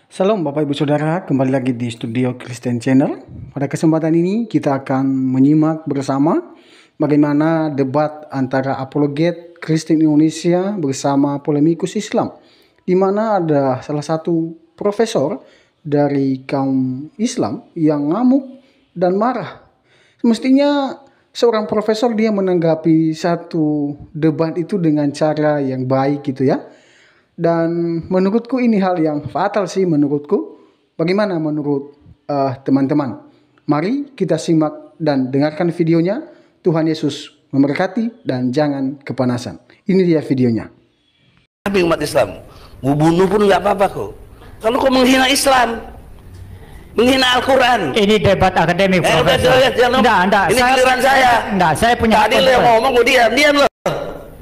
Salam Bapak Ibu Saudara, kembali lagi di Studio Kristen Channel. Pada kesempatan ini kita akan menyimak bersama bagaimana debat antara apologet Kristen Indonesia bersama polemikus Islam, di mana ada salah satu profesor dari kaum Islam yang ngamuk dan marah. Semestinya seorang profesor dia menanggapi satu debat itu dengan cara yang baik gitu ya. Dan menurutku ini hal yang fatal sih menurutku. Bagaimana menurut teman-teman? Mari kita simak dan dengarkan videonya. Tuhan Yesus memberkati dan jangan kepanasan. Ini dia videonya. Tapi umat Islam mau bunuh pun nggak apa-apa kok. Kalau kau menghina Islam, menghina Al-Quran. Ini debat akademik, Profesor. Enggak. Ini giliran saya. Enggak, saya punya. Tadi lo yang ngomong, diam lo.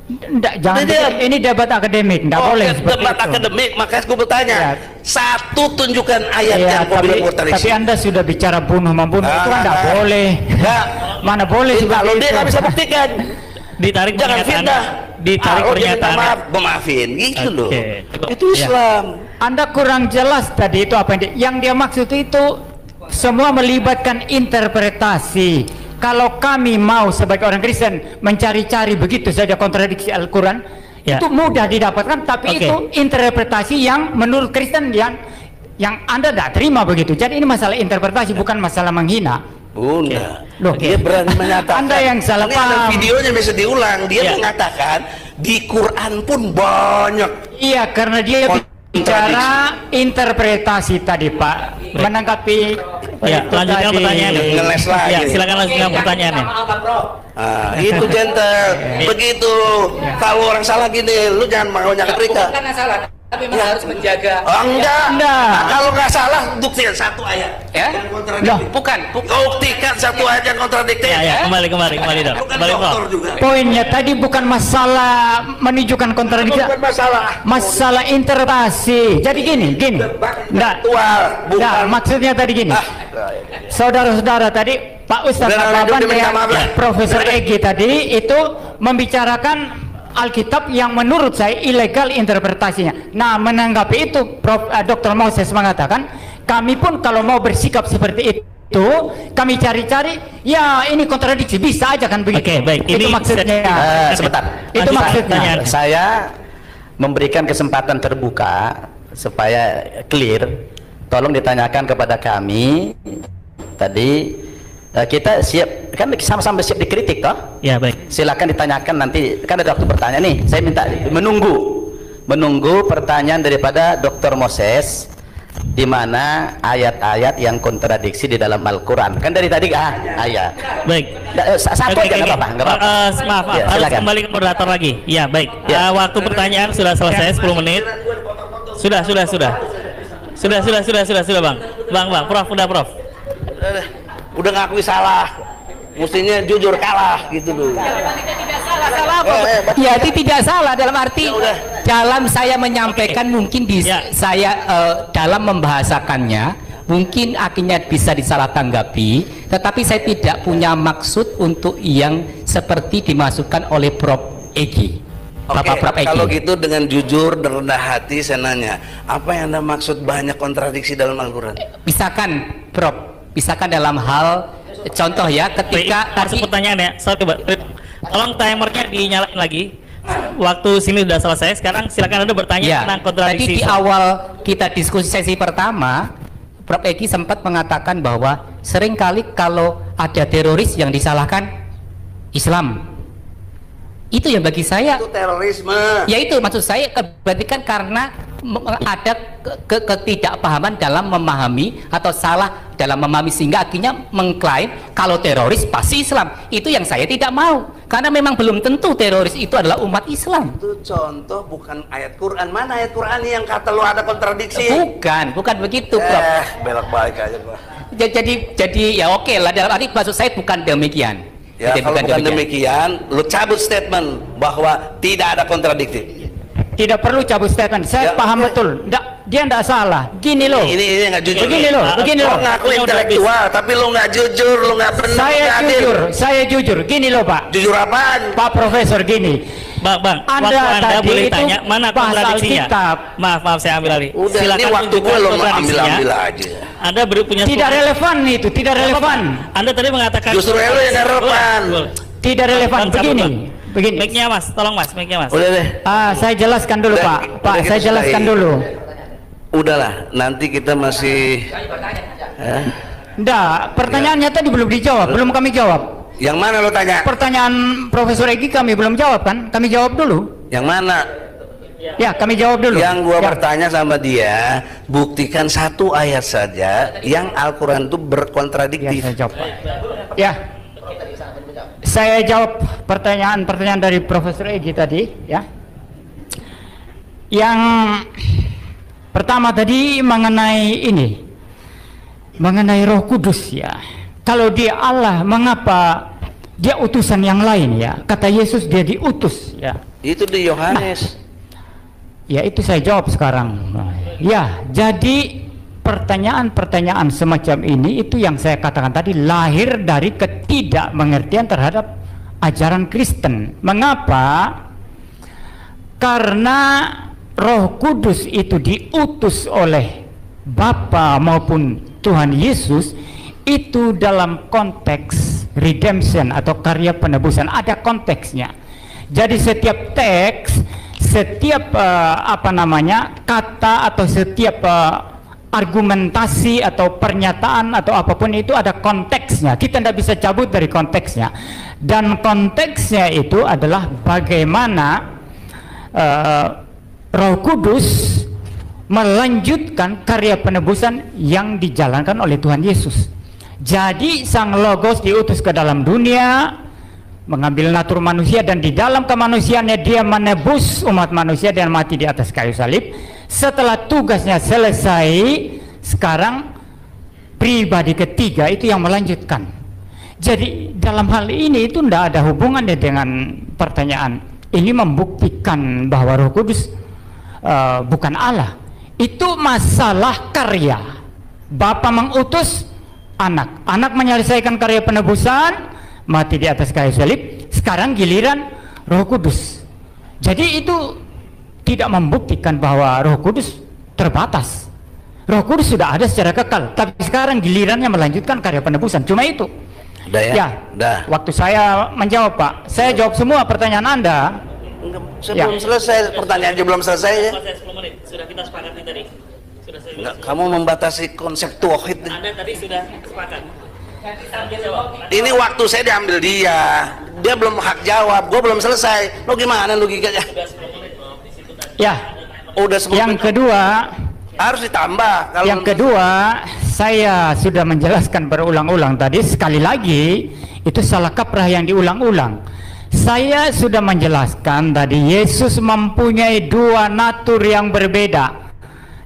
Enggak, jangan. Ini debat akademik, enggak boleh. Debat akademik, makanya gue bertanya. Ya. Satu tunjukkan ayat yang kau bilang kontradiksi. Tapi Anda sudah bicara membunuh itu kan enggak boleh. Enggak. Mana boleh kalau dia nggak bisa buktikan. Ditarik jangan fitnah. Ditarik pernyataan. Maafin, gitu loh. Itu Islam. Anda kurang jelas tadi itu apa yang dia maksud itu semua melibatkan interpretasi. Kalau kami mau sebagai orang Kristen mencari-cari begitu saja kontradiksi Al-Quran, itu mudah didapatkan, tapi itu interpretasi yang menurut Kristen yang Anda tidak terima begitu. Jadi ini masalah interpretasi, bukan masalah menghina. Bunda, dia berani menyatakan. Anda yang salah paham. Videonya bisa diulang. Dia mengatakan di Quran pun banyak. Iya, karena dia bicara interpretasi tadi, Pak. Menanggapi. Ya, lanjutkan pertanyaannya. Ngeles lagi. Ya, silakan lanjutkan pertanyaannya. Itu gentle. Begitu. Kalau orang salah gini, lu jangan mau nyangka mereka. Bukan salah, tapi memang harus menjaga. Enggak. Kalau nggak salah, buktikan satu ayat. Ya? Bukan. Buktikan satu ayat yang kontradiktif. Ya, kembali dong. Kembali juga. Poinnya tadi bukan masalah menunjukkan kontradiksi. Bukan masalah interpretasi. Jadi gini. Enggak, maksudnya tadi gini. Saudara-saudara tadi Pak Ustadz Ababan dan Profesor Egy tadi itu membicarakan Alkitab yang menurut saya ilegal interpretasinya. Nah, menanggapi itu Dr. Moses mengatakan kami pun kalau mau bersikap seperti itu kami cari-cari, ya ini kontradiksi, bisa aja kan begitu. Oke, baik. Itu maksudnya. Sebentar. Itu maksudnya. Saya memberikan kesempatan terbuka supaya clear. Tolong ditanyakan kepada kami. Tadi kita siap, kan sama-sama siap dikritik toh? Ya, baik. Silakan ditanyakan nanti, kan ada waktu bertanya nih. Saya minta menunggu pertanyaan daripada Dr. Moses, di mana ayat-ayat yang kontradiksi di dalam Al-Quran. Kan dari tadi ayat. Baik. Satu aja nggak apa-apa. Maaf, harus kembali ke moderator lagi. Ya, baik. Waktu pertanyaan sudah selesai 10 menit. Sudah, Bang. Prof. Udah ngakui salah, mestinya jujur kalah gitu loh. Ya, itu tidak salah dalam arti dalam saya menyampaikan mungkin saya dalam membahasakannya mungkin akhirnya bisa disalah tanggapi, tetapi saya tidak punya maksud untuk yang seperti dimasukkan oleh Prof. Egy. Kalau gitu dengan jujur dan rendah hati saya nanya, apa yang Anda maksud banyak kontradiksi dalam Al-Quran? Misalkan dalam hal contoh ya, ketika tadi pertanyaannya, tolong timernya dinyalain lagi. Waktu sini sudah selesai. Sekarang silakan Anda bertanya tentang kontradiksi. Tadi di awal kita diskusi sesi pertama, Prof. Egy sempat mengatakan bahwa seringkali kalau ada teroris yang disalahkan Islam. Itu yang bagi saya itu terorisme. Ya itu maksud saya, berarti kan karena ada ketidakpahaman dalam memahami atau salah dalam memahami sehingga akhirnya mengklaim kalau teroris pasti Islam. Itu yang saya tidak mau, karena memang belum tentu teroris itu adalah umat Islam. Itu contoh, bukan ayat Quran. Mana ayat Quran yang kata lo ada kontradiksi? Bukan begitu, Prof. Belok balik aja, Bro. Jadi ya oke lah, dalam arti maksud saya bukan demikian. Ya, kalau bukan demikian, lu cabut statement bahwa tidak ada kontradiksi. Tidak perlu cabut statement. Saya paham betul. Dia tidak salah. Gini loh. Ini nggak jujur. Begini loh. Lo ngaku intelektual, tapi lo nggak jujur, lo nggak benar. Saya jujur. Gini loh, Pak. Jujur apaan? Pak Profesor, gini. Bang, Anda waktu Anda tadi boleh itu tanya mana bahas kontradiksinya? Alkitab. Maaf saya ambil alih. Udah, Silakan ini waktu tunjukkan gue lo kontradiksinya. ambil aja. Anda punya Tidak relevan itu, tidak relevan. Anda tadi mengatakan Justru lo yang relevan. Tidak relevan. Bang, cabut, Begini, Bang. begini. Mic-nya Mas, tolong Mas, mic-nya Mas. Udah deh. Saya jelaskan dulu, Udah, Pak. Pak, udah saya kita jelaskan sudahi. dulu. Udahlah, nanti kita masih. Enggak, pertanyaannya tadi belum dijawab, belum kami jawab. Yang mana lo tanya? Pertanyaan Profesor Egi kami belum jawab kan? Kami jawab dulu. Yang mana? Ya, kami jawab dulu. Yang gua Ya. bertanya sama dia, buktikan satu ayat saja yang Al-Quran itu Ya, berkontradiktif. saya jawab. Ya. Saya jawab pertanyaan dari Profesor Egi tadi, ya. Yang pertama tadi mengenai ini. Mengenai Roh Kudus, ya. Kalau dia Allah, mengapa dia utusan yang lain, ya? Kata Yesus dia diutus, ya. Itu di Yohanes. Ya, itu saya jawab sekarang. Ya, jadi pertanyaan-pertanyaan semacam ini itu yang saya katakan tadi lahir dari ketidakmengertian terhadap ajaran Kristen. Mengapa? Karena Roh Kudus itu diutus oleh Bapa maupun Tuhan Yesus itu dalam konteks redemption atau karya penebusan, ada konteksnya. Jadi setiap teks, setiap kata atau setiap argumentasi atau pernyataan atau apapun itu ada konteksnya. Kita tidak bisa cabut dari konteksnya. Dan konteksnya itu adalah bagaimana Roh Kudus melanjutkan karya penebusan yang dijalankan oleh Tuhan Yesus. Jadi Sang Logos diutus ke dalam dunia, mengambil natur manusia, dan di dalam kemanusiaannya dia menebus umat manusia dan mati di atas kayu salib. Setelah tugasnya selesai, sekarang pribadi ketiga itu yang melanjutkan. Jadi dalam hal ini itu tidak ada hubungannya dengan pertanyaan. Ini membuktikan bahwa Roh Kudus bukan Allah. Itu masalah karya. Bapa mengutus anak, anak menyelesaikan karya penebusan, mati di atas kayu salib. Sekarang giliran Roh Kudus. Jadi itu tidak membuktikan bahwa Roh Kudus terbatas. Roh Kudus sudah ada secara kekal, tapi sekarang gilirannya melanjutkan karya penebusan. Cuma itu. Udah ya? Ya, Udah. waktu saya menjawab, Pak. Saya jawab semua pertanyaan Anda. Sebelum selesai, pertanyaannya belum selesai ya? Selesai 10 menit. Sudah kita sepakati tadi. Sudah saya Enggak, kamu membatasi konsep tauhid. Anda tadi sudah sepakat. Ini waktu saya diambil dia belum hak jawab, gue belum selesai. Lo gimana logikanya? Ya, Udah 10 yang menit. kedua, Harus ditambah. Kalau yang kedua, saya sudah menjelaskan berulang-ulang tadi. Sekali lagi, itu salah kaprah yang diulang-ulang. Saya sudah menjelaskan tadi, Yesus mempunyai dua natur yang berbeda.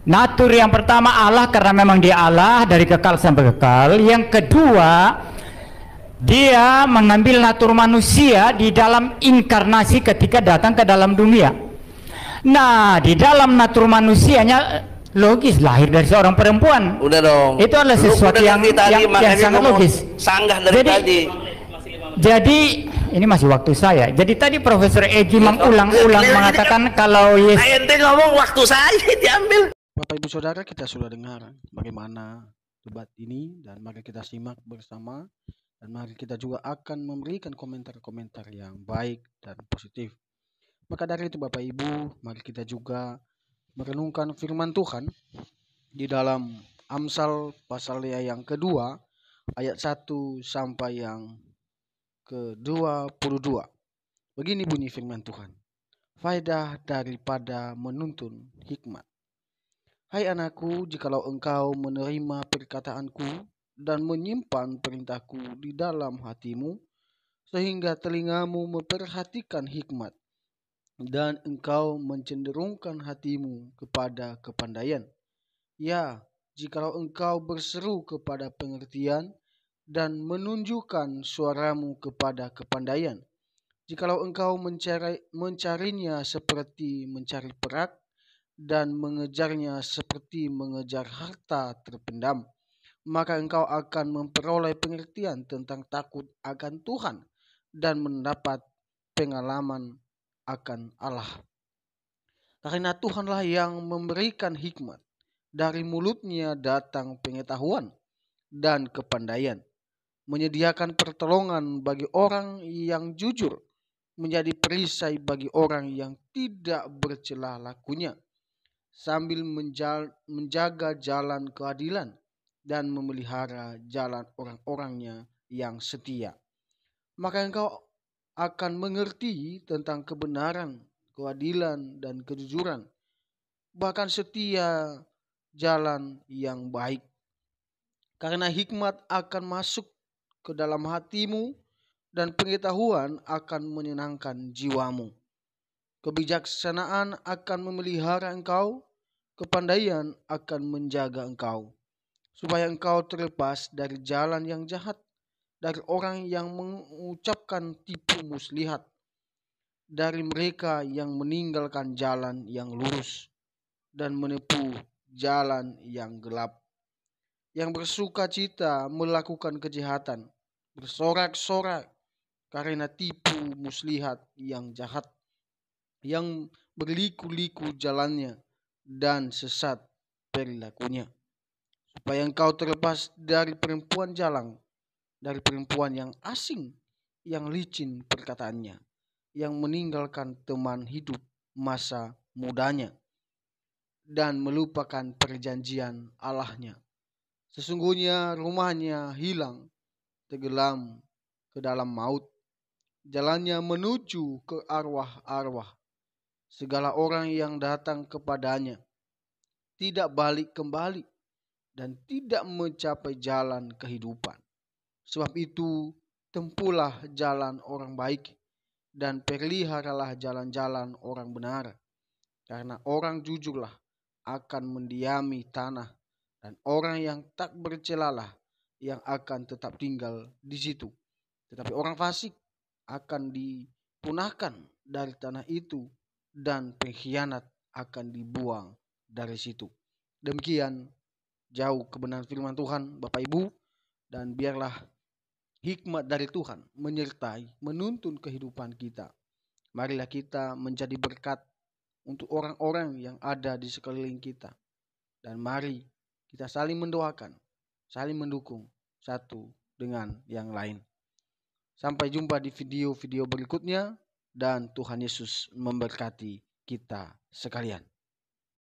Natur yang pertama Allah, karena memang dia Allah dari kekal sampai kekal. Yang kedua, dia mengambil natur manusia di dalam inkarnasi ketika datang ke dalam dunia. Nah, di dalam natur manusianya logis lahir dari seorang perempuan. udah dong. Itu adalah Lu sesuatu udah yang ngerti tadi, makanya sangat gua mau logis. Sanggah dari Jadi- tadi. Jadi ini masih waktu saya. Jadi tadi Profesor Egi mengulang-ulang Iya, mengatakan kalau Yesus Ente ngomong waktu saya diambil. Bapak Ibu Saudara, kita sudah dengar bagaimana debat ini, dan mari kita simak bersama, dan mari kita juga akan memberikan komentar-komentar yang baik dan positif. Maka dari itu Bapak Ibu, mari kita juga merenungkan firman Tuhan di dalam Amsal pasal yang kedua ayat 1 sampai yang ke-22. Begini bunyi firman Tuhan. Faedah daripada menuntun hikmat. Hai anakku, jikalau engkau menerima perkataanku dan menyimpan perintahku di dalam hatimu, sehingga telingamu memperhatikan hikmat, dan engkau mencenderungkan hatimu kepada kepandaian. Ya, jikalau engkau berseru kepada pengertian dan menunjukkan suaramu kepada kepandaian, jikalau engkau mencarinya seperti mencari perak, dan mengejarnya seperti mengejar harta terpendam, maka engkau akan memperoleh pengertian tentang takut akan Tuhan dan mendapat pengalaman akan Allah. Karena Tuhanlah yang memberikan hikmat. Dari mulutnya datang pengetahuan dan kepandaian. Menyediakan pertolongan bagi orang yang jujur. Menjadi perisai bagi orang yang tidak bercela lakunya. Sambil menjaga jalan keadilan dan memelihara jalan orang-orangnya yang setia. Maka engkau akan mengerti tentang kebenaran, keadilan, dan kejujuran. Bahkan setia jalan yang baik. Karena hikmat akan masuk ke dalam hatimu dan pengetahuan akan menyenangkan jiwamu. Kebijaksanaan akan memelihara engkau, kepandaian akan menjaga engkau, supaya engkau terlepas dari jalan yang jahat, dari orang yang mengucapkan tipu muslihat, dari mereka yang meninggalkan jalan yang lurus dan menempuh jalan yang gelap, yang bersuka cita melakukan kejahatan, bersorak-sorak karena tipu muslihat yang jahat, yang berliku-liku jalannya dan sesat perilakunya, supaya engkau terlepas dari perempuan jalang, dari perempuan yang asing, yang licin perkataannya, yang meninggalkan teman hidup masa mudanya dan melupakan perjanjian Allahnya. Sesungguhnya rumahnya hilang, tenggelam ke dalam maut, jalannya menuju ke arwah-arwah. Segala orang yang datang kepadanya tidak balik kembali dan tidak mencapai jalan kehidupan. Sebab itu, tempuhlah jalan orang baik dan peliharalah jalan-jalan orang benar. Karena orang jujurlah akan mendiami tanah, dan orang yang tak bercelalah yang akan tetap tinggal di situ. Tetapi orang fasik akan dipunahkan dari tanah itu, dan pengkhianat akan dibuang dari situ. Demikian jauh kebenaran firman Tuhan, Bapak Ibu, dan biarlah hikmat dari Tuhan menyertai, menuntun kehidupan kita. Marilah kita menjadi berkat untuk orang-orang yang ada di sekeliling kita. Dan mari kita saling mendoakan, saling mendukung satu dengan yang lain. Sampai jumpa di video-video berikutnya, dan Tuhan Yesus memberkati kita sekalian.